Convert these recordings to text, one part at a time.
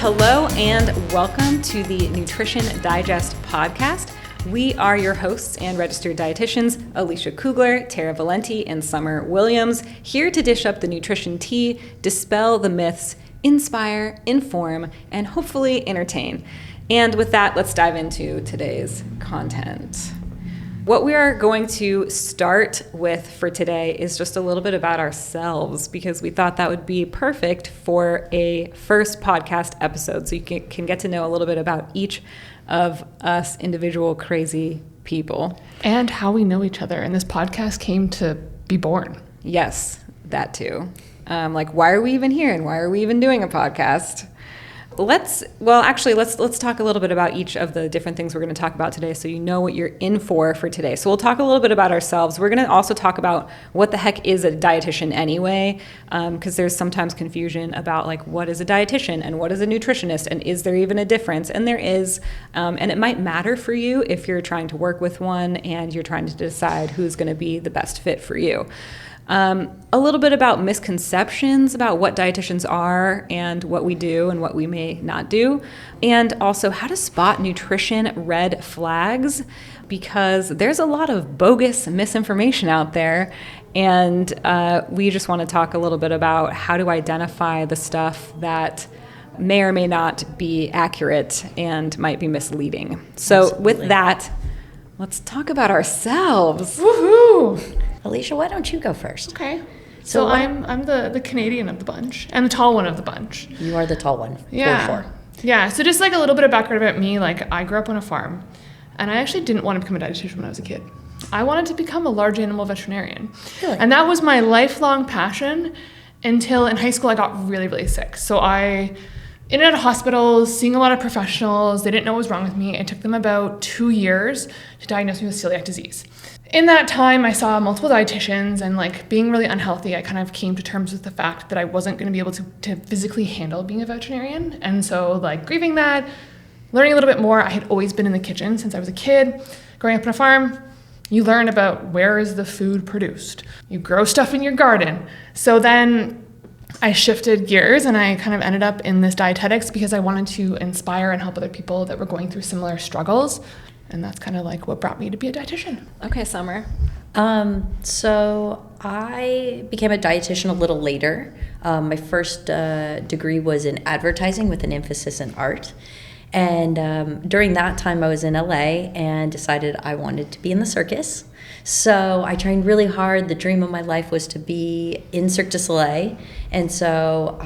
Hello and welcome to the Nutrition Digest podcast. We are your hosts and registered dietitians, Alicia Kugler, Tara Valenti, and Summer Williams, here to dish up the nutrition tea, dispel the myths, inspire, inform, and hopefully entertain. And with that, let's dive into today's content. What we are going to start with for today is just a little bit about ourselves, because we thought that would be perfect for a first podcast episode, so you can get to know a little bit about each of us individual crazy people. And how we know each other, and this podcast came to be born. Yes, that too. Why are we even here, and why are we even doing a podcast? Let's talk a little bit about each of the different things we're going to talk about today, so you know what you're in for today. So we'll talk a little bit about ourselves. We're going to also talk about what the heck is a dietitian anyway, because there's sometimes confusion about what is a dietitian and what is a nutritionist, and is there even a difference? And there is, and it might matter for you if you're trying to work with one and you're trying to decide who's going to be the best fit for you. A little bit about misconceptions about what dietitians are and what we do and what we may not do, and also how to spot nutrition red flags, because there's a lot of bogus misinformation out there, and we just want to talk a little bit about how to identify the stuff that may or may not be accurate and might be misleading. So Absolutely. With that, let's talk about ourselves. Woohoo! Alicia, why don't you go first? Okay. So So I'm the Canadian of the bunch and the tall one of the bunch. You are the tall one, Yeah. for sure. Yeah. So just a little bit of background about me. I grew up on a farm, and I actually didn't want to become a dietitian when I was a kid. I wanted to become a large animal veterinarian. Really? And that was my lifelong passion until in high school I got really, really sick. So I in and out of hospitals, seeing a lot of professionals. They didn't know what was wrong with me. It took them about 2 years to diagnose me with celiac disease. In that time, I saw multiple dietitians, and being really unhealthy, I kind of came to terms with the fact that I wasn't going to be able to physically handle being a veterinarian. And so grieving that, learning a little bit more. I had always been in the kitchen since I was a kid. Growing up on a farm, you learn about where is the food produced. You grow stuff in your garden. So then I shifted gears and I kind of ended up in this dietetics because I wanted to inspire and help other people that were going through similar struggles. And that's kind of what brought me to be a dietitian. Okay, Summer. So I became a dietitian a little later. My first degree was in advertising with an emphasis in art. And during that time, I was in LA and decided I wanted to be in the circus. So I trained really hard. The dream of my life was to be in Cirque du Soleil. And so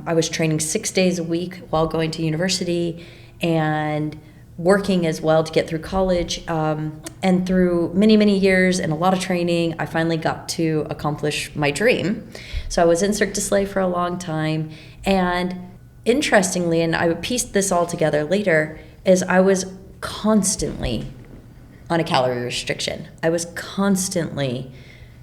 I was training 6 days a week while going to university and working as well to get through college. And through many, many years and a lot of training, I finally got to accomplish my dream. So I was in Cirque du Soleil for a long time. And interestingly, and I pieced this all together later, is I was constantly on a calorie restriction. I was constantly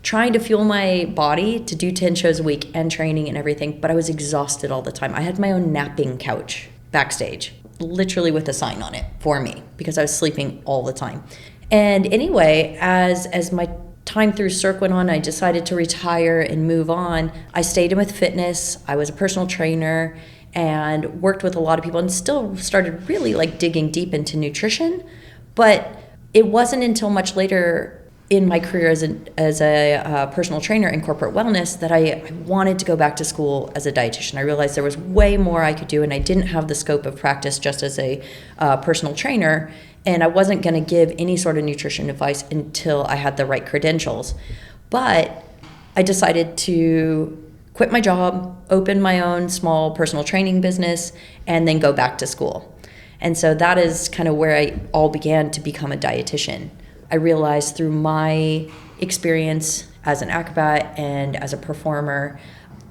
trying to fuel my body to do 10 shows a week and training and everything, but I was exhausted all the time. I had my own napping couch backstage, literally with a sign on it for me, because I was sleeping all the time. And anyway, as my time through Cirque went on, I decided to retire and move on. I stayed in with fitness. I was a personal trainer and worked with a lot of people, and still started really digging deep into nutrition. But it wasn't until much later in my career as a personal trainer in corporate wellness that I wanted to go back to school as a dietitian. I realized there was way more I could do, and I didn't have the scope of practice just as a personal trainer, and I wasn't going to give any sort of nutrition advice until I had the right credentials. But I decided to quit my job, open my own small personal training business, and then go back to school. And so that is kind of where I all began to become a dietitian. I realized through my experience as an acrobat and as a performer,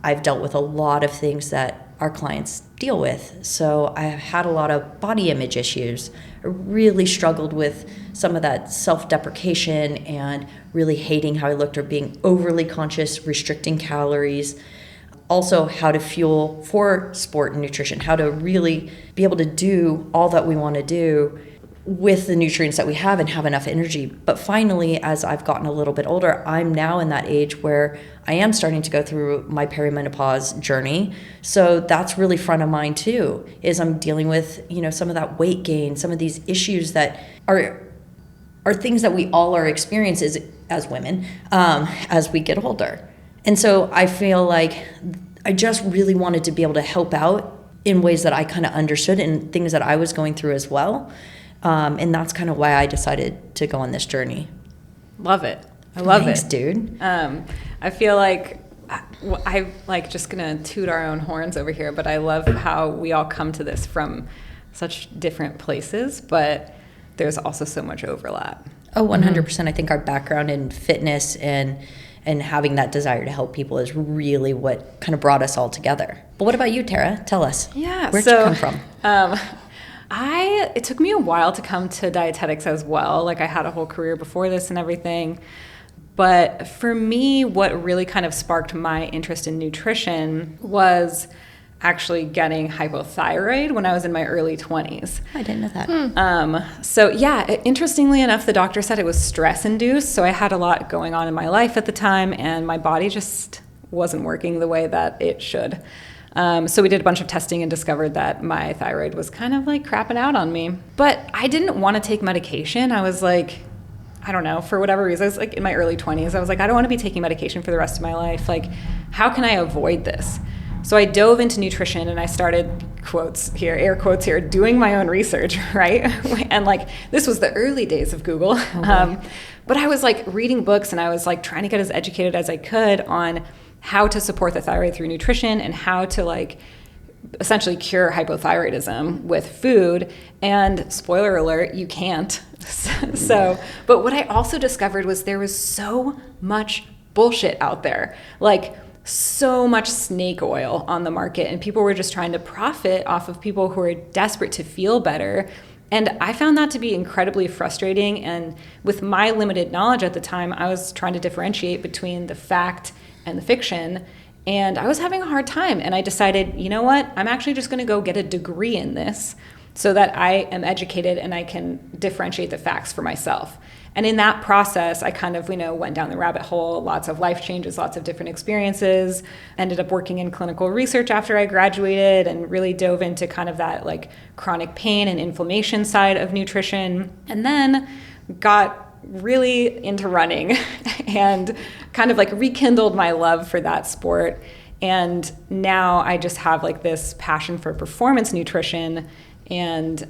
I've dealt with a lot of things that our clients deal with. So I have had a lot of body image issues. I really struggled with some of that self-deprecation and really hating how I looked, or being overly conscious, restricting calories. Also, how to fuel for sport and nutrition, how to really be able to do all that we want to do with the nutrients that we have and have enough energy. But finally, as I've gotten a little bit older, I'm now in that age where I am starting to go through my perimenopause journey. So that's really front of mind too, is I'm dealing with, some of that weight gain, some of these issues that are things that we all are experiencing as women as we get older. And so I feel like I just really wanted to be able to help out in ways that I kind of understood and things that I was going through as well. And that's kind of why I decided to go on this journey. Love it. I love Thanks, it. dude. I feel like I like just gonna toot our own horns over here, but I love how we all come to this from such different places, but there's also so much overlap. Oh, 100%. I think our background in fitness and having that desire to help people is really what kind of brought us all together. But what about you, Tara? Tell us. Yeah. Where'd you come from? It took me a while to come to dietetics as well. Like I had a whole career before this and everything. But for me, what really kind of sparked my interest in nutrition was actually getting hypothyroid when I was in my early 20s. I didn't know that. So yeah, interestingly enough, the doctor said it was stress induced. So I had a lot going on in my life at the time and my body just wasn't working the way that it should. So we did a bunch of testing and discovered that my thyroid was kind of like crapping out on me. But I didn't want to take medication. I was like, I don't know, for whatever reason, I was like in my early 20s. I was like, I don't want to be taking medication for the rest of my life. Like, how can I avoid this? So I dove into nutrition and I started, air quotes here, doing my own research, right? And like, this was the early days of Google. Okay. But I was like reading books and I was like trying to get as educated as I could on how to support the thyroid through nutrition and how to like essentially cure hypothyroidism with food. And spoiler alert, you can't. But what I also discovered was there was so much bullshit out there. Like, so much snake oil on the market and people were just trying to profit off of people who are desperate to feel better. And I found that to be incredibly frustrating. And with my limited knowledge at the time, I was trying to differentiate between the fact and the fiction. And I was having a hard time. And I decided, you know what? I'm actually just going to go get a degree in this so that I am educated and I can differentiate the facts for myself. And in that process, I kind of, went down the rabbit hole, lots of life changes, lots of different experiences, ended up working in clinical research after I graduated and really dove into kind of that like chronic pain and inflammation side of nutrition. And then got really into running and kind of like rekindled my love for that sport. And now I just have like this passion for performance nutrition and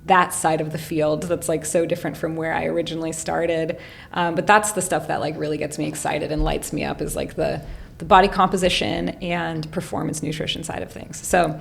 that side of the field that's like so different from where I originally started. But that's the stuff that like really gets me excited and lights me up is like the body composition and performance nutrition side of things. So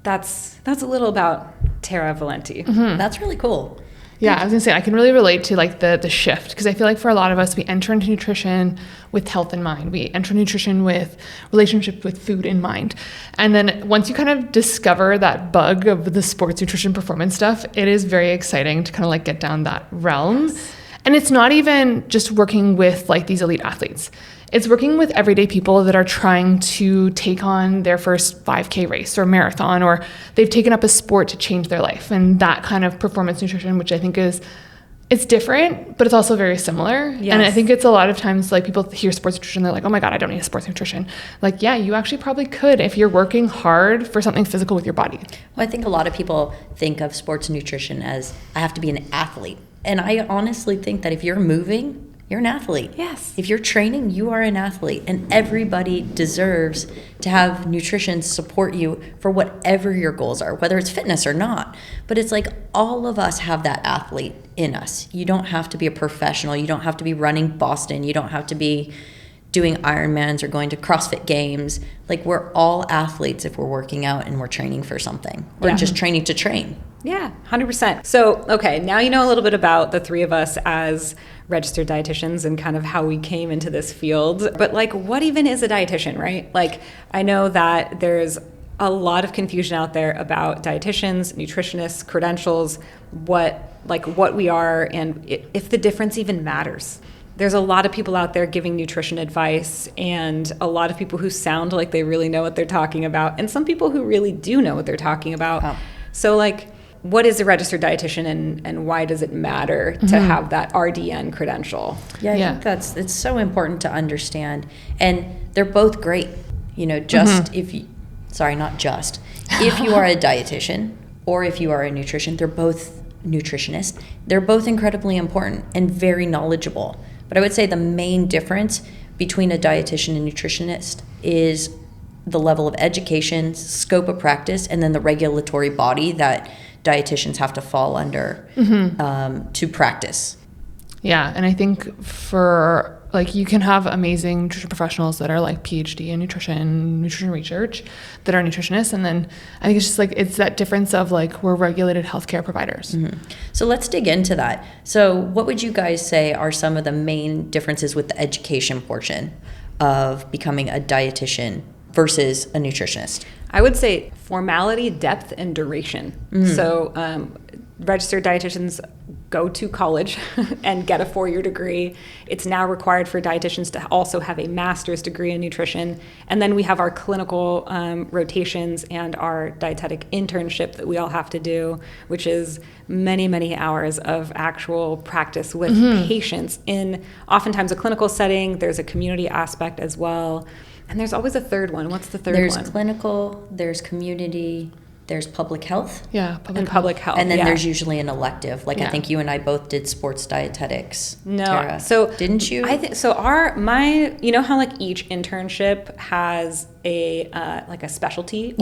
that's a little about Tara Valenti. Mm-hmm. That's really cool. Yeah, I was gonna say I can really relate to like the shift because I feel like for a lot of us we enter into nutrition with health in mind. We enter nutrition with relationship with food in mind. And then once you kind of discover that bug of the sports nutrition performance stuff, it is very exciting to kind of like get down that realm. Yes. And it's not even just working with like these elite athletes. It's working with everyday people that are trying to take on their first 5K race or marathon, or they've taken up a sport to change their life. And that kind of performance nutrition, which I think it's different, but it's also very similar. Yes. And I think it's a lot of times like people hear sports nutrition, they're like, oh my God, I don't need a sports nutrition. Like, yeah, you actually probably could if you're working hard for something physical with your body. Well, I think a lot of people think of sports nutrition as I have to be an athlete. And I honestly think that if you're moving, you're an athlete. Yes. If you're training, you are an athlete. And everybody deserves to have nutrition support you for whatever your goals are, whether it's fitness or not. But it's like all of us have that athlete in us. You don't have to be a professional. You don't have to be running Boston. You don't have to be doing Ironmans or going to CrossFit games. Like we're all athletes if we're working out and we're training for something or just training to train. Yeah, 100%. So, okay, now you know a little bit about the three of us as registered dietitians and kind of how we came into this field. But like, what even is a dietitian, right? Like, I know that there's a lot of confusion out there about dietitians, nutritionists, credentials, what we are, and if the difference even matters. There's a lot of people out there giving nutrition advice and a lot of people who sound like they really know what they're talking about and some people who really do know what they're talking about. Oh. So like, what is a registered dietitian and why does it matter to have that RDN credential? Yeah, I think it's so important to understand. And they're both great. You know, just if you, sorry, not just, if you are a dietitian or if you are a nutrition, they're both nutritionists. They're both incredibly important and very knowledgeable. But I would say the main difference between a dietitian and nutritionist is the level of education, scope of practice, and then the regulatory body that dietitians have to fall under to practice. Yeah, and I think for like you can have amazing nutrition professionals that are like PhD in nutrition research that are nutritionists, and then I think it's just like it's that difference of like we're regulated healthcare providers. So let's dig into that. So what would you guys say are some of the main differences with the education portion of becoming a dietitian versus a nutritionist? I would say formality, depth, and duration. So registered dietitians go to college and get a 4-year degree. It's now required for dietitians to also have a master's degree in nutrition. And then we have our clinical rotations and our dietetic internship that we all have to do, which is many, many hours of actual practice with patients in oftentimes a clinical setting. There's a community aspect as well. And there's always a third one. What's the third one? There's clinical, there's community, there's public health. Yeah, public health. And then there's usually an elective. Like I think you and I both did sports dietetics. No, Tara. so didn't you? I think so. You know how like each internship has a like a specialty.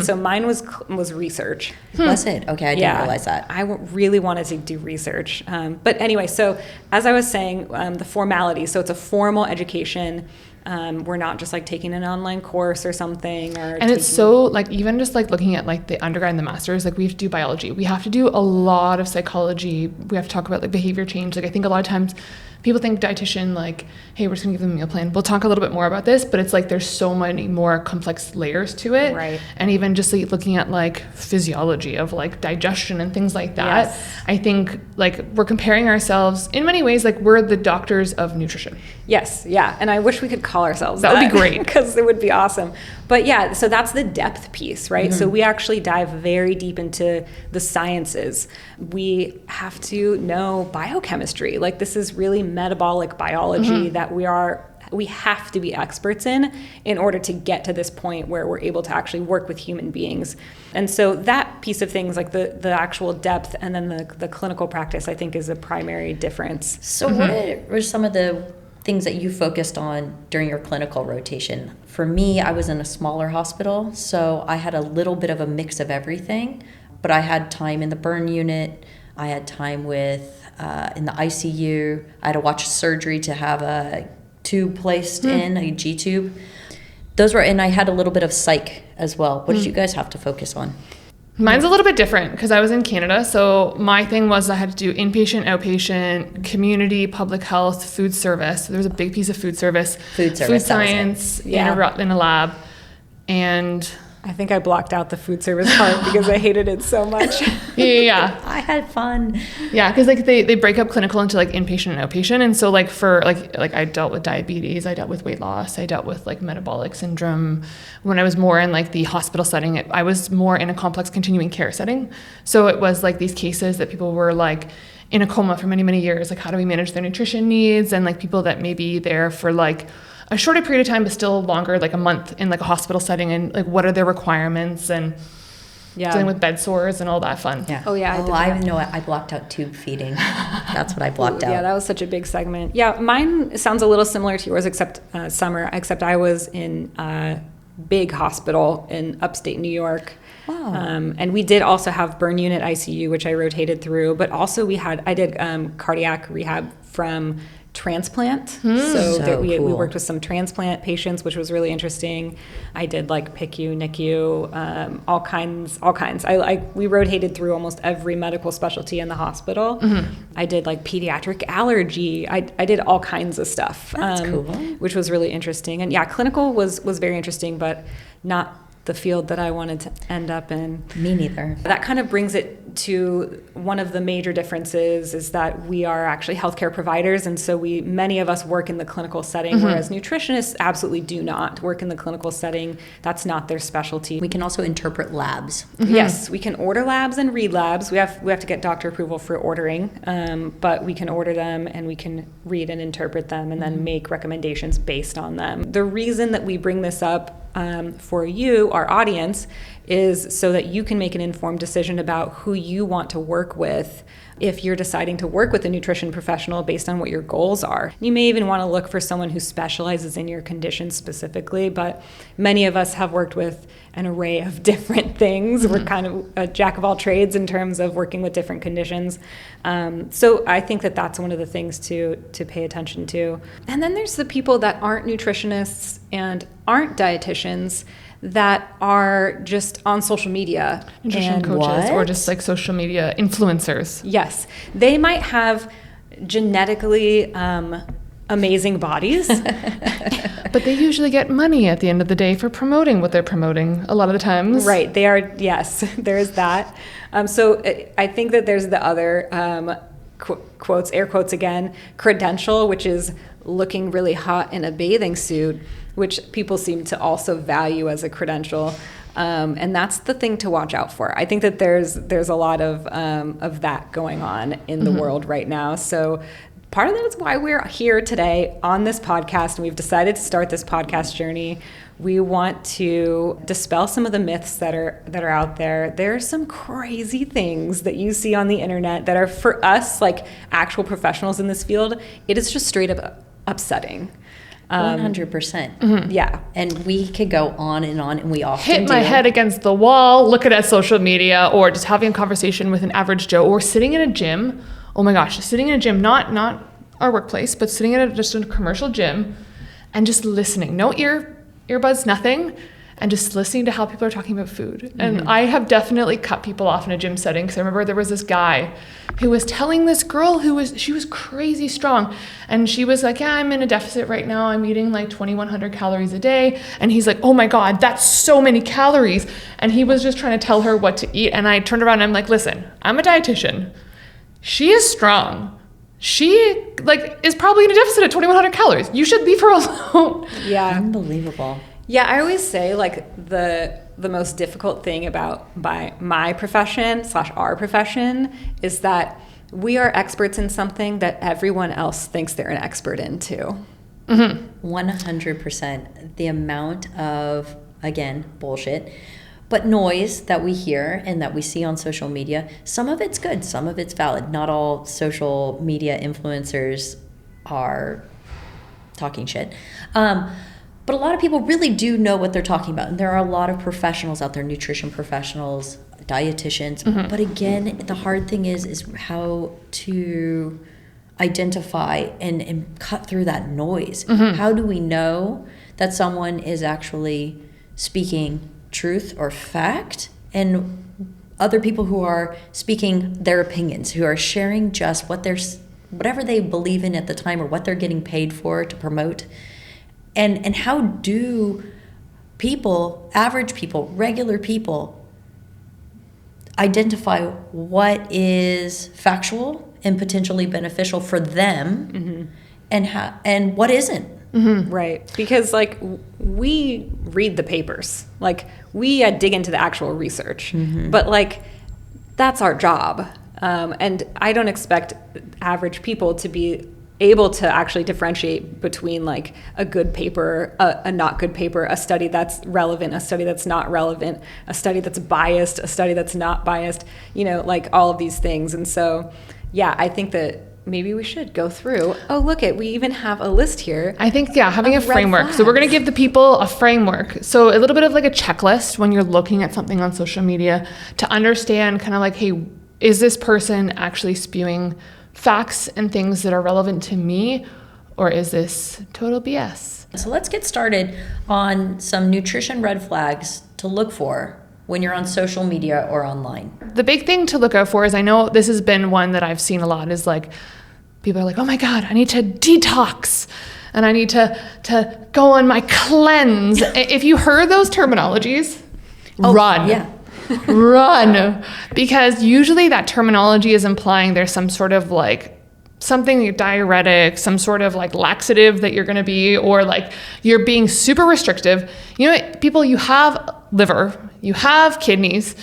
So mine was research. Was it? Okay, I didn't realize that. I really wanted to do research, but anyway. So as I was saying, the formality. So it's a formal education. We're not just like taking an online course or something. And it's so like even just like looking at like the undergrad and the masters, like we have to do biology. We have to do a lot of psychology. We have to talk about like behavior change. Like I think a lot of times people think dietitian like, hey, we're just gonna give them a meal plan. We'll talk a little bit more about this, but it's like there's so many more complex layers to it. Right. And even just like looking at like physiology of like digestion and things like that. Yes. I think like we're comparing ourselves in many ways, like we're the doctors of nutrition. Yes, yeah, and I wish we could call ourselves that. Would be great. Because it would be awesome. But yeah, so that's the depth piece, right? So we actually dive very deep into the sciences. We have to know biochemistry. Like this is really metabolic biology that we have to be experts in order to get to this point where we're able to actually work with human beings. And so that piece of things, like the actual depth and then the clinical practice, I think is a primary difference. So what were some of the things that you focused on during your clinical rotation? For me, I was in a smaller hospital, so I had a little bit of a mix of everything, but I had time in the burn unit, I had time with in the ICU, I had to watch surgery to have a tube placed in, a G-tube. Those were, and I had a little bit of psych as well. What did you guys have to focus on? Mine's a little bit different because I was in Canada. So my thing was I had to do inpatient, outpatient, community, public health, food service. So there was a big piece of food service. Food Science in a lab. And I think I blocked out the food service part because I hated it so much. Yeah. I had fun. Yeah, because like they break up clinical into like inpatient and outpatient, and so like for like I dealt with diabetes, I dealt with weight loss, I dealt with like metabolic syndrome. When I was more in like the hospital setting, I was more in a complex continuing care setting. So it was like these cases that people were like in a coma for many, many years. Like how do we manage their nutrition needs, and like people that may be there for like a shorter period of time, but still longer, like a month in like a hospital setting, and like what are their requirements, and dealing with bed sores and all that fun. Yeah. Oh yeah. I know. I blocked out tube feeding. That's what I blocked out. Yeah, that was such a big segment. Yeah, mine sounds a little similar to yours, except summer. Except I was in a big hospital in upstate New York. Wow. And we did also have burn unit ICU, which I rotated through. But also I did cardiac rehab from transplant. So we worked with some transplant patients, which was really interesting. I did like PICU, NICU, all kinds. We rotated through almost every medical specialty in the hospital. I did like pediatric allergy. I did all kinds of stuff. That's cool. Which was really interesting. And yeah, clinical was very interesting, but not the field that I wanted to end up in. Me neither. That kind of brings it to one of the major differences is that we are actually healthcare providers, and so many of us work in the clinical setting, whereas nutritionists absolutely do not work in the clinical setting. That's not their specialty. We can also interpret labs. Yes, we can order labs and read labs. We have to get doctor approval for ordering, but we can order them and we can read and interpret them and then make recommendations based on them. The reason that we bring this up for you, our audience, is so that you can make an informed decision about who you want to work with if you're deciding to work with a nutrition professional based on what your goals are. You may even want to look for someone who specializes in your condition specifically, but many of us have worked with an array of different things. We're kind of a jack of all trades in terms of working with different conditions. So I think that that's one of the things to pay attention to. And then there's the people that aren't nutritionists and aren't dietitians that are just on social media. Nutrition and coaches what? or just like social media influencers. Yes, they might have genetically amazing bodies. But they usually get money at the end of the day for promoting what they're promoting a lot of the times. Right, they are, yes, there's that. So I think that there's the other quotes, air quotes again, credential, which is looking really hot in a bathing suit, which people seem to also value as a credential. And that's the thing to watch out for. I think that there's a lot of that going on in the world right now. So part of that is why we're here today on this podcast, and we've decided to start this podcast journey. We want to dispel some of the myths that are out there. There are some crazy things that you see on the internet that are, for us, like actual professionals in this field, it is just straight up upsetting. 100%. Yeah. And we could go on, and we often Hit my head against the wall, looking at social media, or just having a conversation with an average Joe, or sitting in a gym. Oh my gosh, sitting in a gym, not our workplace, but sitting in just a commercial gym and just listening. No earbuds, nothing. And just listening to how people are talking about food. And I have definitely cut people off in a gym setting, because I remember there was this guy who was telling this girl she was crazy strong. And she was like, yeah, I'm in a deficit right now. I'm eating like 2,100 calories a day. And he's like, oh my God, that's so many calories. And he was just trying to tell her what to eat. And I turned around and I'm like, listen, I'm a dietitian. She is strong. She is probably in a deficit at 2,100 calories. You should leave her alone. Yeah. Unbelievable. Yeah, I always say like the most difficult thing about my profession / our profession is that we are experts in something that everyone else thinks they're an expert in too. 100%. The amount of, again, bullshit, but noise that we hear and that we see on social media, some of it's good, some of it's valid. Not all social media influencers are talking shit. But a lot of people really do know what they're talking about. And there are a lot of professionals out there, nutrition professionals, dietitians. But again, the hard thing is how to identify and cut through that noise. How do we know that someone is actually speaking truth or fact, and other people who are speaking their opinions, who are sharing just whatever they believe in at the time or what they're getting paid for to promote? And how do people, average people, regular people, identify what is factual and potentially beneficial for them, and what isn't? Right. Because like we read the papers, like we dig into the actual research, but like that's our job. And I don't expect average people to be able to actually differentiate between like a good paper, a not good paper, a study that's relevant, a study that's not relevant, a study that's biased, a study that's not biased, like all of these things. And so, yeah, I think that maybe we should go through. Oh, we even have a list here. I think, having a Of red framework. So we're going to give the people a framework. So a little bit of like a checklist when you're looking at something on social media to understand kind of like, hey, is this person actually spewing facts and things that are relevant to me, or is this total BS? So let's get started on some nutrition red flags to look for when you're on social media or online. The big thing to look out for is, I know this has been one that I've seen a lot, is like people are like, oh my God, I need to detox and I need to go on my cleanse. If you heard those terminologies, run. Yeah. Run. Because usually that terminology is implying there's some sort of like something diuretic, some sort of like laxative that you're going to be, or like you're being super restrictive. You know, people, you have liver, you have kidneys,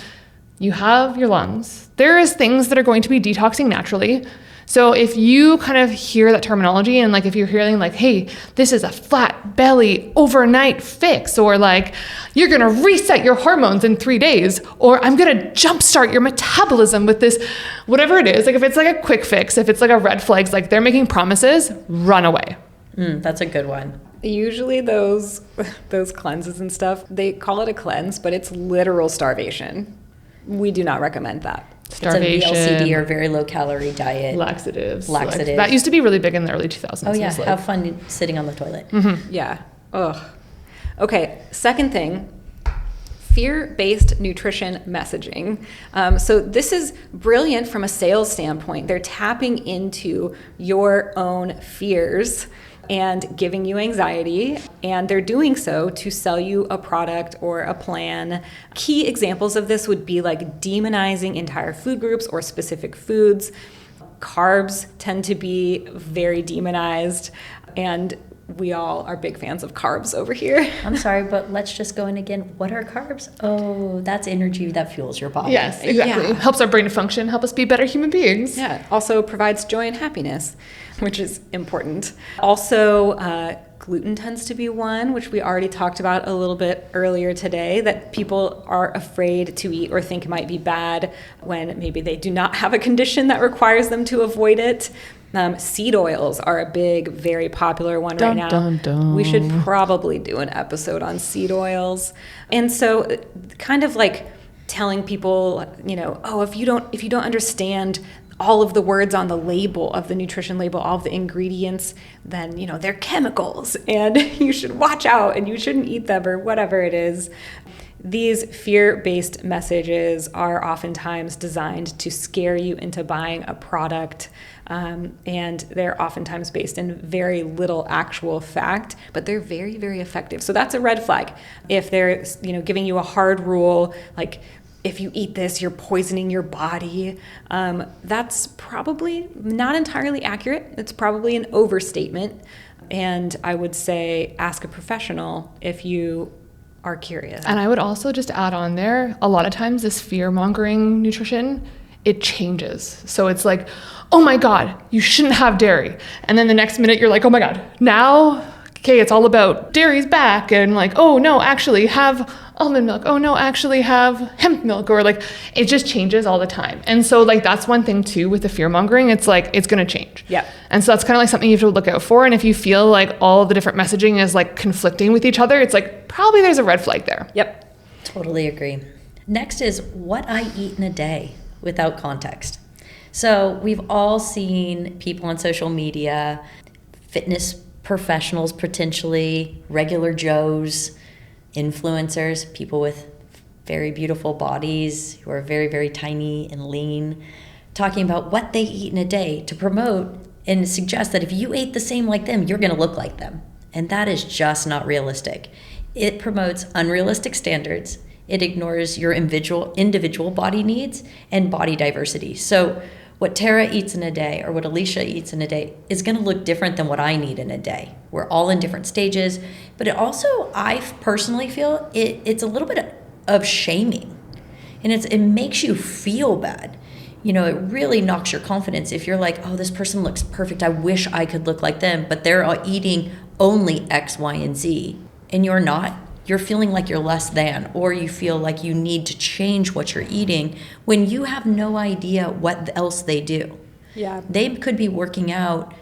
you have your lungs. There is things that are going to be detoxing naturally. So if you kind of hear that terminology and like if you're hearing like, hey, this is a flat belly overnight fix, or like you're gonna reset your hormones in 3 days, or I'm gonna jumpstart your metabolism with this, whatever it is, like if it's like a quick fix, if it's like a red flags, like they're making promises, run away. That's a good one. Usually those cleanses and stuff, they call it a cleanse, but it's literal starvation. We do not recommend that. Starvation. It's a VLCD or very low calorie diet. Laxatives. Laxatives. Like, that used to be really big in the early 2000s. Oh yeah, It was like- have fun sitting on the toilet. Yeah. Ugh. Okay. Second thing, fear-based nutrition messaging. So this is brilliant from a sales standpoint. They're tapping into your own fears and giving you anxiety, and they're doing so to sell you a product or a plan. Key examples of this would be like demonizing entire food groups or specific foods. Carbs tend to be very demonized, and we all are big fans of carbs over here. I'm sorry, but let's just go in again. What are carbs? Oh, that's energy that fuels your body. Yes, exactly. Yeah. Helps our brain to function, help us be better human beings. Yeah, also provides joy and happiness, which is important. Also, gluten tends to be one, which we already talked about a little bit earlier today, that people are afraid to eat or think might be bad when maybe they do not have a condition that requires them to avoid it. Seed oils are a big, very popular one right now. Dun, dun. We should probably do an episode on seed oils. And so kind of like telling people, you know, oh, if you don't understand all of the words on the label of the nutrition label, all of the ingredients, then, you know, they're chemicals and you should watch out and you shouldn't eat them or whatever it is. These fear-based messages are oftentimes designed to scare you into buying a product, and they're oftentimes based in very little actual fact, but they're very, very effective. So that's a red flag. If they're, you know, giving you a hard rule, like if you eat this, you're poisoning your body, that's probably not entirely accurate. It's probably an overstatement. And I would say ask a professional if you are curious. And I would also just add on there, a lot of times this fear-mongering nutrition, it changes. So it's like, oh my God, you shouldn't have dairy. And then the next minute you're like, oh my God, now, okay, it's all about dairy's back. And like, oh no, actually have almond milk. Oh no, actually have hemp milk. Or like, it just changes all the time. And so like, that's one thing too with the fear-mongering, it's like, it's gonna change. Yeah. And so that's kind of like something you have to look out for. And if you feel like all the different messaging is like conflicting with each other, it's like, probably there's a red flag there. Yep. Totally agree. Next is what I eat in a day without context. So we've all seen people on social media, fitness professionals potentially, regular Joes, influencers, people with very beautiful bodies who are very, very tiny and lean, talking about what they eat in a day to promote and suggest that if you ate the same like them, you're going to look like them. And that is just not realistic. It promotes unrealistic standards. It ignores your individual body needs and body diversity. So what Tara eats in a day or what Alicia eats in a day is going to look different than what I need in a day. We're all in different stages, but it also, I personally feel it's a little bit of shaming, and it makes you feel bad. You know, it really knocks your confidence if you're like, oh, this person looks perfect. I wish I could look like them, but they're eating only X, Y, and Z, and you're not. You're feeling like you're less than, or you feel like you need to change what you're eating when you have no idea what else they do. Yeah. They could be working out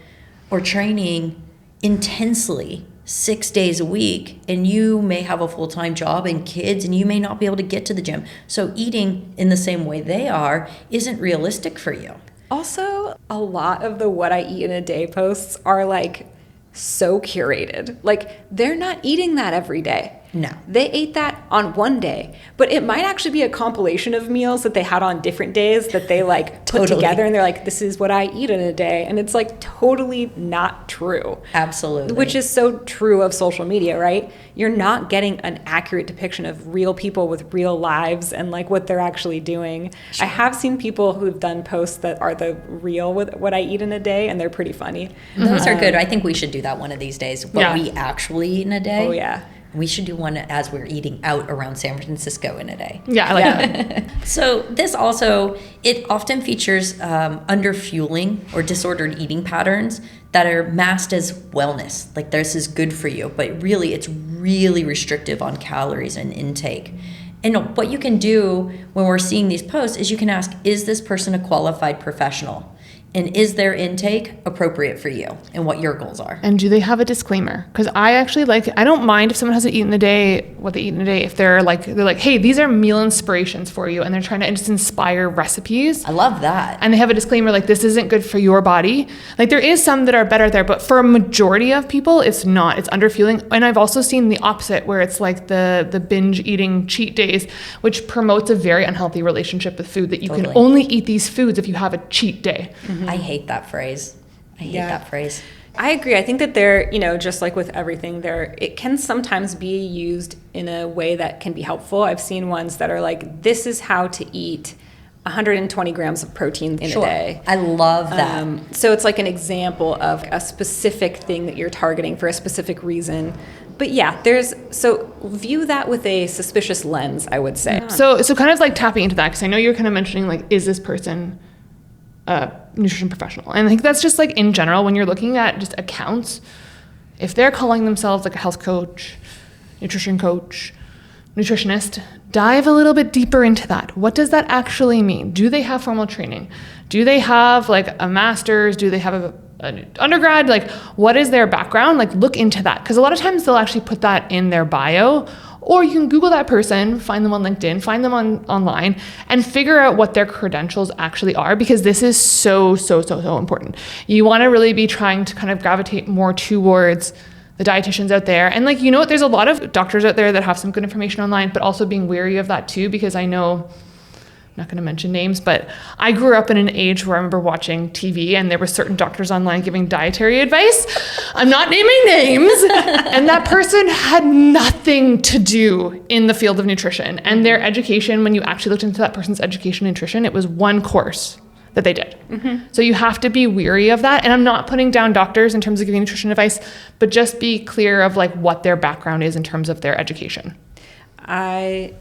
or training intensely 6 days a week, and you may have a full-time job and kids, and you may not be able to get to the gym. So eating in the same way they are isn't realistic for you. Also, a lot of the what I eat in a day posts are like so curated. Like they're not eating that every day. No. They ate that on one day, but it might actually be a compilation of meals that they had on different days that they like put Totally. together, and they're like, this is what I eat in a day. And it's like totally not true. Absolutely. Which is so true of social media, right? You're not getting an accurate depiction of real people with real lives and like what they're actually doing. I have seen people who've done posts that are the real with what I eat in a day, and they're pretty funny. Those are good. I think we should do that one of these days. What Yeah. we actually eat in a day. Oh, yeah. We should do one as we're eating out around San Francisco in a day. Yeah, I like that. So this also, it often features underfueling or disordered eating patterns that are masked as wellness. Like this is good for you, but really it's really restrictive on calories and intake. And what you can do when we're seeing these posts is you can ask, is this person a qualified professional? And is their intake appropriate for you and what your goals are? And do they have a disclaimer? Because I actually I don't mind if someone hasn't eaten a day, what they eat in a day, if they're like, hey, these are meal inspirations for you. And they're trying to just inspire recipes. I love that. And they have a disclaimer like, this isn't good for your body. Like there is some that are better there, but for a majority of people, it's not. It's underfueling. And I've also seen the opposite where it's like the binge eating cheat days, which promotes a very unhealthy relationship with food, that you Totally. can only eat these foods if you have a cheat day. I hate that phrase. I hate Yeah. that phrase. I agree. I think that they're, just like with everything, it can sometimes be used in a way that can be helpful. I've seen ones that are like, this is how to eat 120 grams of protein in a day. I love that. So it's like an example of a specific thing that you're targeting for a specific reason. But yeah, so view that with a suspicious lens, I would say. So kind of like tapping into that, because I know you're kind of mentioning like, is this person a nutrition professional? And I think that's just like in general, when you're looking at just accounts, if they're calling themselves like a health coach, nutritionist, dive a little bit deeper into that. What does that actually mean? Do they have formal training? Do they have like a master's? Do they have an undergrad? Like what is their background? Like look into that, because a lot of times they'll actually put that in their bio. Or you can Google that person, find them on LinkedIn, find them online, and figure out what their credentials actually are, because this is so important. You want to really be trying to kind of gravitate more towards the dietitians out there. And like, there's a lot of doctors out there that have some good information online, but also being wary of that too, because I know, I'm not going to mention names, but I grew up in an age where I remember watching TV and there were certain doctors online giving dietary advice. I'm not naming names. And that person had nothing to do in the field of nutrition. And their education, when you actually looked into that person's education in nutrition, it was one course that they did. Mm-hmm. So you have to be weary of that. And I'm not putting down doctors in terms of giving nutrition advice, but just be clear of like what their background is in terms of their education. I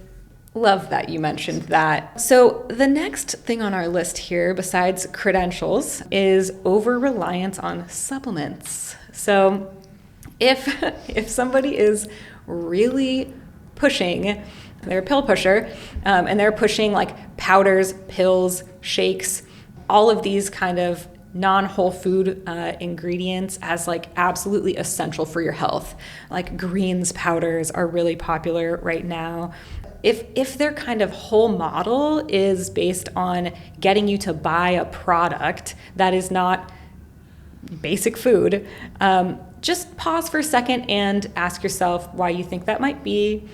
love that you mentioned that. So the next thing on our list here, besides credentials, is over-reliance on supplements. So if somebody is really pushing, they're a pill pusher, and they're pushing like powders, pills, shakes, all of these kind of non-whole food ingredients as like absolutely essential for your health. Like greens powders are really popular right now. If their kind of whole model is based on getting you to buy a product that is not basic food, just pause for a second and ask yourself why you think that might be.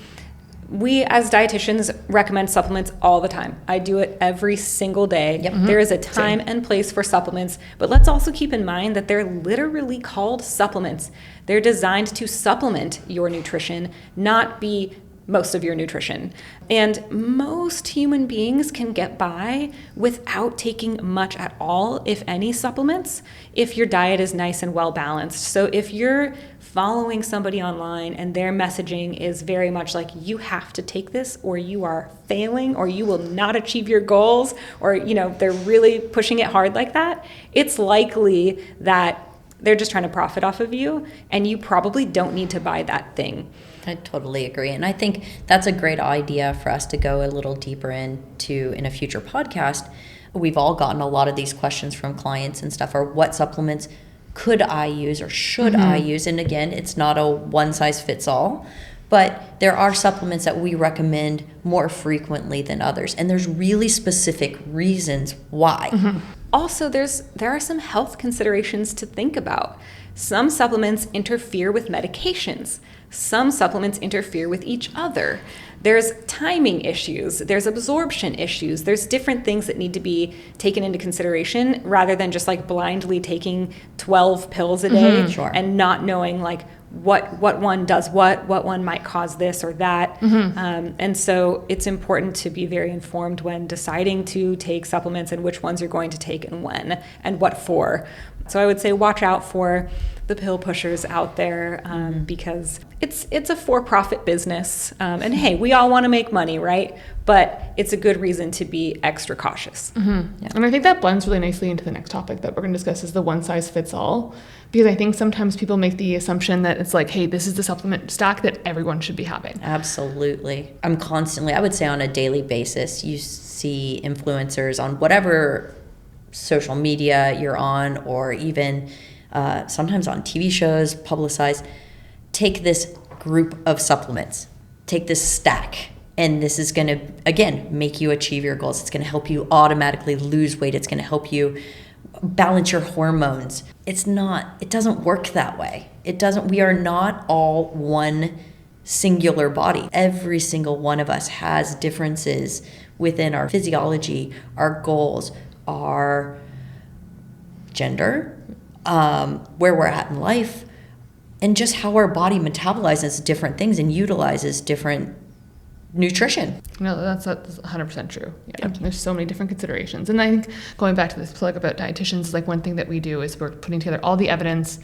We as dietitians recommend supplements all the time. I do it every single day. Yep. There is a time and place for supplements, but let's also keep in mind that they're literally called supplements. They're designed to supplement your nutrition, not be most of your nutrition. And most human beings can get by without taking much at all, if any, supplements, if your diet is nice and well balanced. So if you're following somebody online and their messaging is very much like, you have to take this or you are failing or you will not achieve your goals, or they're really pushing it hard like that, it's likely that they're just trying to profit off of you, and you probably don't need to buy that thing. I totally agree. And I think that's a great idea for us to go a little deeper into in a future podcast. We've all gotten a lot of these questions from clients and stuff, or what supplements could I use or should I use? And again, it's not a one size fits all, but there are supplements that we recommend more frequently than others. And there's really specific reasons why. also there are some health considerations to think about. Some supplements interfere with medications. Some supplements interfere with each other. There's timing issues. There's absorption issues. There's different things that need to be taken into consideration rather than just like blindly taking 12 pills a day Sure. and not knowing like what one does what one might cause this or that. And so it's important to be very informed when deciding to take supplements and which ones you're going to take and when and what for. So I would say watch out for the pill pushers out there because it's a for-profit business. And hey, we all want to make money, right? But it's a good reason to be extra cautious. Yeah. And I think that blends really nicely into the next topic that we're going to discuss is the one size fits all. Because I think sometimes people make the assumption that it's like, hey, this is the supplement stack that everyone should be having. Absolutely. I'm constantly, I would say on a daily basis, you see influencers on whatever social media you're on, or even sometimes on TV shows, publicized, take this group of supplements, take this stack, and this is going to, again, make you achieve your goals. It's going to help you automatically lose weight. It's going to help you balance your hormones. It doesn't work that way. We are not all one singular body. Every single one of us has differences within our physiology, our goals, our gender, where we're at in life, and just how our body metabolizes different things and utilizes different nutrition. No, that's 100% true. Yeah. There's so many different considerations. And I think going back to this plug about dietitians, like one thing that we do is we're putting together all the evidence,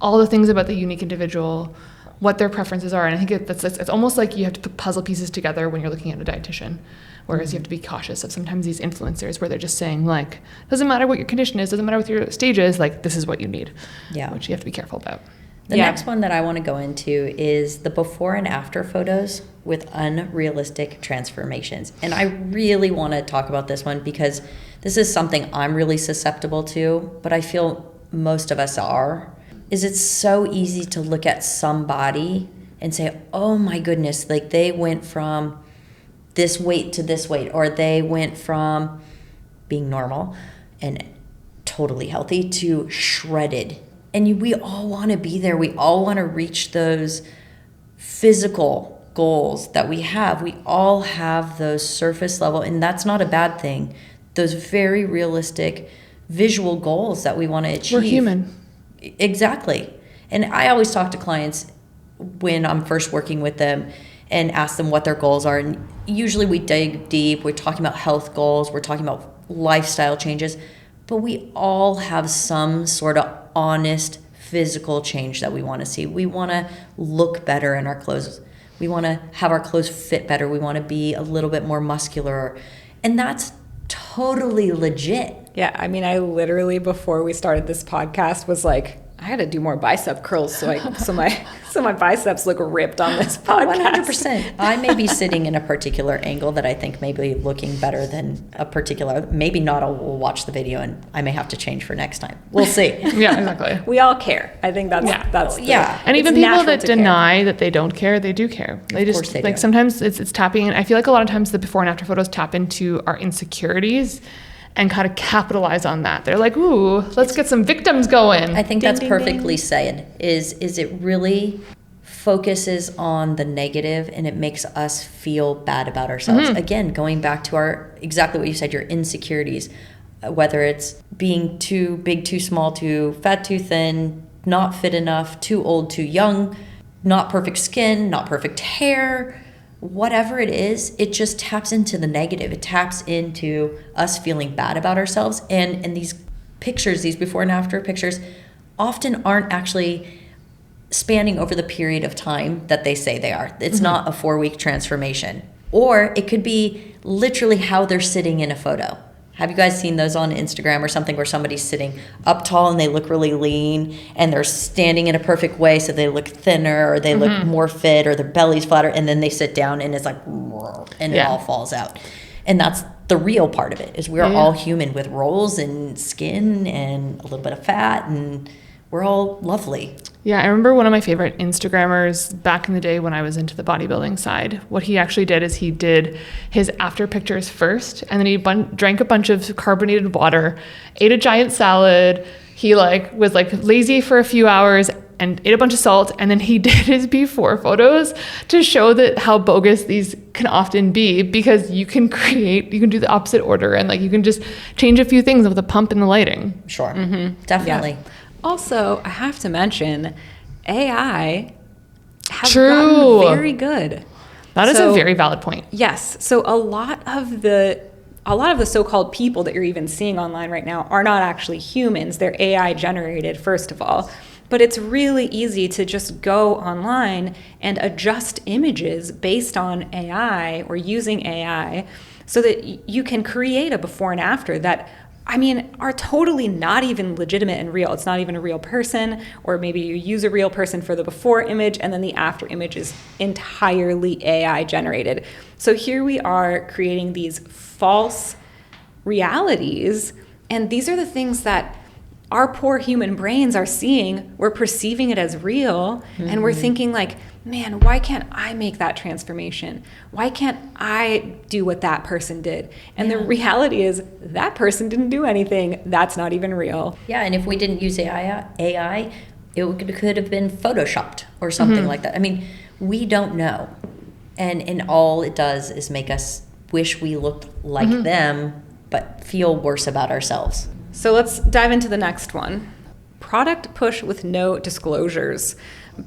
all the things about the unique individual, what their preferences are. And I think it's almost like you have to put puzzle pieces together when you're looking at a dietitian. Whereas you have to be cautious of sometimes these influencers where they're just saying like, doesn't matter what your condition is, doesn't matter what your stage is, like this is what you need. Yeah. Which you have to be careful about. The next one that I want to go into is the before and after photos with unrealistic transformations. And I really want to talk about this one because this is something I'm really susceptible to, but I feel most of us are. It's so easy to look at somebody and say, oh my goodness, like they went from this weight to this weight, or they went from being normal and totally healthy to shredded. And we all want to be there. We all want to reach those physical goals that we have. We all have those surface level, and that's not a bad thing. Those very realistic visual goals that we want to achieve. We're human. Exactly. And I always talk to clients when I'm first working with them and ask them what their goals are. And usually we dig deep. We're talking about health goals. We're talking about lifestyle changes. But we all have some sort of honest physical change that we want to see. We want to look better in our clothes. We want to have our clothes fit better. We want to be a little bit more muscular. And that's totally legit. Yeah, I mean, I literally before we started this podcast was like, I had to do more bicep curls so my biceps look ripped on this podcast. 100%. I may be sitting in a particular angle that I think may be looking better than a particular. Maybe not. I'll watch the video and I may have to change for next time. We'll see. Yeah, exactly. We all care. I think that's And even people that deny that they don't care, they do care. They just they like do. sometimes it's tapping. And I feel like a lot of times the before and after photos tap into our insecurities and kind of capitalize on that. They're like, ooh, let's get some victims going. I think Ding, that's ding, perfectly ding. said. Is it really focuses on the negative and it makes us feel bad about ourselves. Again, going back to exactly what you said, your insecurities, whether it's being too big, too small, too fat, too thin, not fit enough, too old, too young, not perfect skin, not perfect hair, whatever it is, it just taps into the negative. It taps into us feeling bad about ourselves. And these pictures, these before and after pictures, often aren't actually spanning over the period of time that they say they are. It's not a 4-week transformation. Or it could be literally how they're sitting in a photo. Have you guys seen those on Instagram or something where somebody's sitting up tall and they look really lean and they're standing in a perfect way so they look thinner or they look more fit or their belly's flatter, and then they sit down and it's like, and it all falls out. And that's the real part of it, is we're all human with rolls and skin and a little bit of fat, and we're all lovely. Yeah, I remember one of my favorite Instagrammers back in the day when I was into the bodybuilding side. What he actually did is he did his after pictures first, and then he drank a bunch of carbonated water, ate a giant salad. He was lazy for a few hours and ate a bunch of salt, and then he did his before photos to show that how bogus these can often be, because you can do the opposite order, and you can just change a few things with the pump and the lighting. Sure. Definitely. Yeah. Also, I have to mention, AI has True. gotten very good. That is a very valid point. Yes. So a lot of the so-called people that you're even seeing online right now are not actually humans. They're AI generated, first of all. But it's really easy to just go online and adjust images based on AI or using AI so that you can create a before and after that, are totally not even legitimate and real. It's not even a real person, or maybe you use a real person for the before image and then the after image is entirely AI generated. So here we are creating these false realities, and these are the things that our poor human brains are seeing. We're perceiving it as real, and we're thinking man, why can't I make that transformation? Why can't I do what that person did? And the reality is that person didn't do anything. That's not even real. Yeah, and if we didn't use AI, it could have been photoshopped or something like that. We don't know. And all it does is make us wish we looked like them, but feel worse about ourselves. So let's dive into the next one. Product push with no disclosures.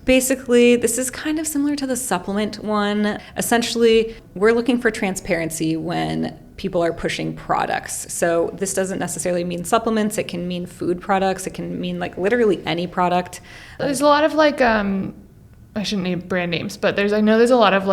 Basically, this is kind of similar to the supplement one. Essentially, we're looking for transparency when people are pushing products. So this doesn't necessarily mean supplements. It can mean food products. It can mean literally any product. There's a lot of I shouldn't name brand names, but I know there's a lot of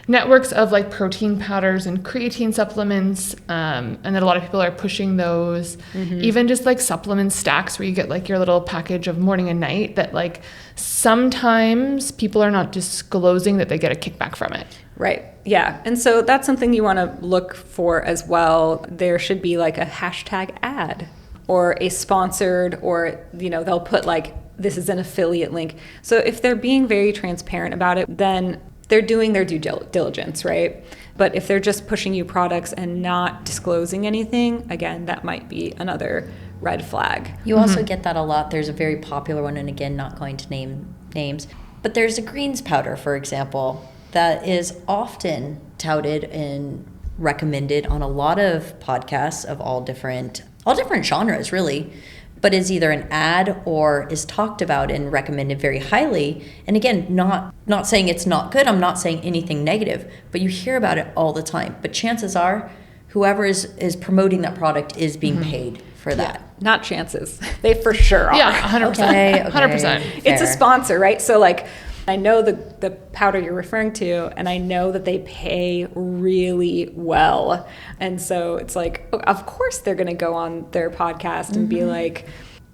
networks of protein powders and creatine supplements, and then a lot of people are pushing those. Even just supplement stacks where you get your little package of morning and night that sometimes people are not disclosing that they get a kickback from it. Right. Yeah. And so that's something you want to look for as well. There should be a hashtag ad or a sponsored, or they'll put this is an affiliate link. So if they're being very transparent about it, then they're doing their due diligence, right? But if they're just pushing you products and not disclosing anything, again, that might be another red flag. You also get that a lot. There's a very popular one, and again, not going to name names, but there's a greens powder, for example, that is often touted and recommended on a lot of podcasts of all different genres, really, but is either an ad or is talked about and recommended very highly. And again, not saying it's not good, I'm not saying anything negative, but you hear about it all the time. But chances are, whoever is promoting that product is being paid for that. Yeah, not chances. They for sure are. Yeah, 100%. Okay, 100%. It's a fair. sponsor, right? So I know the powder you're referring to, and I know that they pay really well. And so it's of course they're going to go on their podcast and be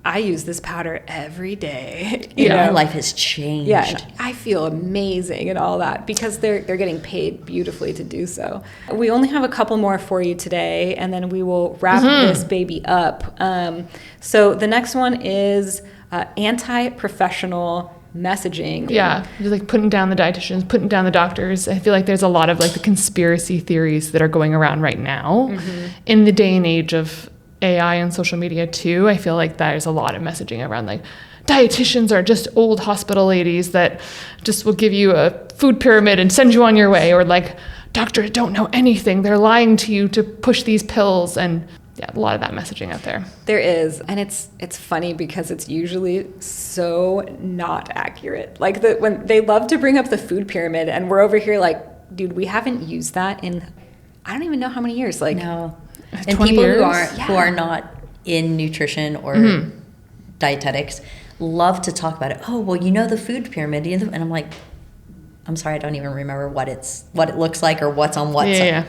I use this powder every day. My life has changed. Yeah, and I feel amazing and all that because they're getting paid beautifully to do so. We only have a couple more for you today, and then we will wrap this baby up. So the next one is anti-professional messaging. Yeah, just putting down the dietitians, putting down the doctors. I feel like there's a lot of the conspiracy theories that are going around right now in the day and age of AI and social media too. I feel like there's a lot of messaging around dietitians are just old hospital ladies that just will give you a food pyramid and send you on your way, or doctors don't know anything. They're lying to you to push these pills, and yeah, a lot of that messaging out there. There is, and it's funny because it's usually so not accurate. When they love to bring up the food pyramid, and we're over here dude, we haven't used that in I don't even know how many years. No. And 20 people years? who are not in nutrition or dietetics love to talk about it. Oh, well, the food pyramid, and I'm I'm sorry, I don't even remember what it looks like or what's on what. Yeah.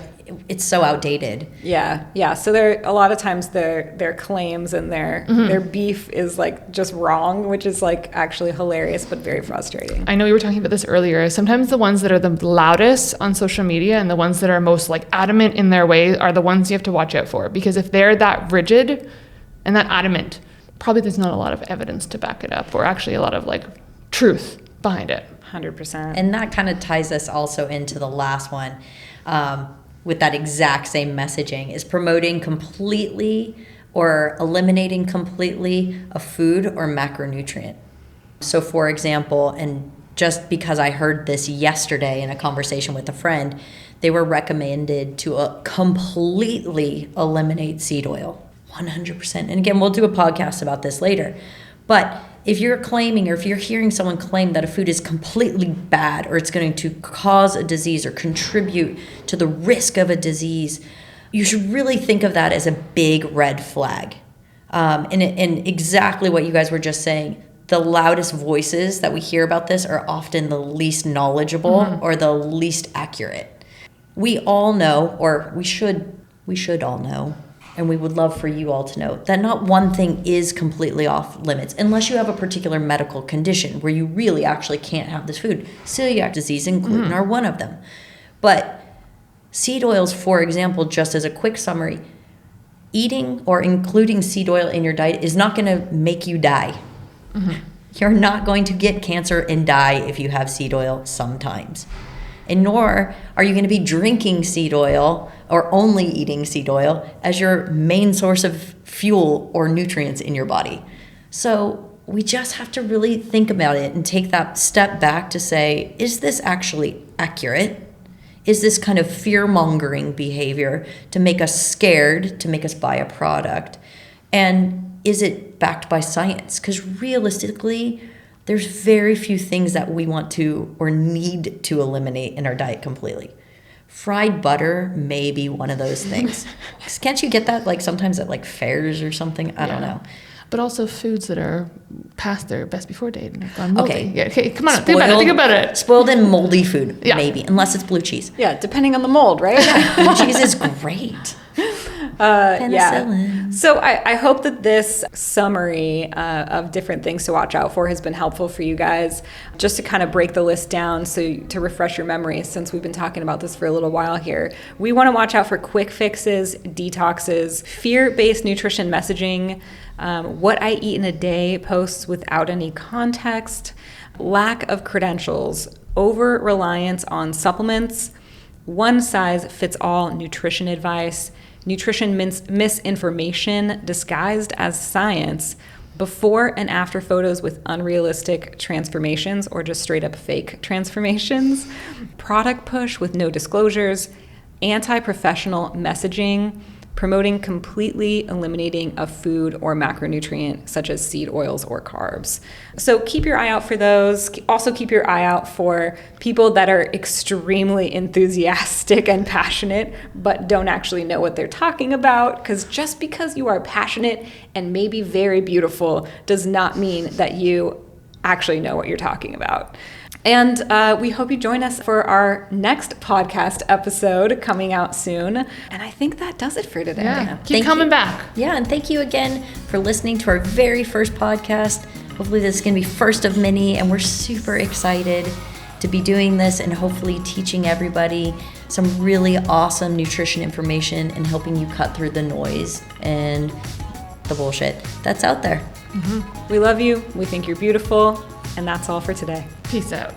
It's so outdated. Yeah. So a lot of times their claims and their beef is just wrong, which is actually hilarious but very frustrating. I know we were talking about this earlier. Sometimes the ones that are the loudest on social media and the ones that are most adamant in their way are the ones you have to watch out for, because if they're that rigid and that adamant, probably there's not a lot of evidence to back it up, or actually a lot of truth behind it. 100%. And that kind of ties us also into the last one, with that exact same messaging, is promoting completely or eliminating completely a food or macronutrient. So for example, and just because I heard this yesterday in a conversation with a friend, they were recommended to completely eliminate seed oil, 100%. And again, we'll do a podcast about this later. But if you're claiming, or if you're hearing someone claim that a food is completely bad, or it's going to cause a disease or contribute to the risk of a disease, you should really think of that as a big red flag. And exactly what you guys were just saying, the loudest voices that we hear about this are often the least knowledgeable or the least accurate. We all know, or we should all know, and we would love for you all to know, that not one thing is completely off limits unless you have a particular medical condition where you really actually can't have this food. Celiac disease and gluten are one of them. But seed oils, for example, just as a quick summary, eating or including seed oil in your diet is not going to make you die. You're not going to get cancer and die if you have seed oil sometimes. And nor are you going to be drinking seed oil or only eating seed oil as your main source of fuel or nutrients in your body. So we just have to really think about it and take that step back to say, is this actually accurate? Is this kind of fear-mongering behavior to make us scared, to make us buy a product? And is it backed by science? Because realistically, there's very few things that we want to or need to eliminate in our diet completely. Fried butter may be one of those things. Can't you get that like sometimes at like fairs or something? I don't know. But also foods that are past their best before date and have gone moldy. Okay. Yeah, okay, come on, think about it. Spoiled and moldy food, Yeah. maybe, unless it's blue cheese. Yeah, depending on the mold, right? Blue cheese is great. Penicillin. So I hope that this summary of different things to watch out for has been helpful for you guys, just to kind of break the list down, so to refresh your memory, since we've been talking about this for a little while here. We want to watch out for quick fixes, detoxes, fear-based nutrition messaging, what I eat in a day posts without any context, lack of credentials, over-reliance on supplements, one-size-fits-all nutrition advice, nutrition misinformation disguised as science, before and after photos with unrealistic transformations or just straight up fake transformations, product push with no disclosures, anti-professional messaging, promoting completely eliminating a food or macronutrient such as seed oils or carbs. So keep your eye out for those. Also keep your eye out for people that are extremely enthusiastic and passionate but don't actually know what they're talking about, because just because you are passionate and maybe very beautiful does not mean that you actually know what you're talking about. And we hope you join us for our next podcast episode coming out soon. And I think that does it for today. Yeah, keep Thank coming you. back. Yeah, and thank you again for listening to our very first podcast. Hopefully this is going to be first of many, and we're super excited to be doing this and hopefully teaching everybody some really awesome nutrition information and helping you cut through the noise and the bullshit that's out there. We love you. We think you're beautiful. And that's all for today. Peace out.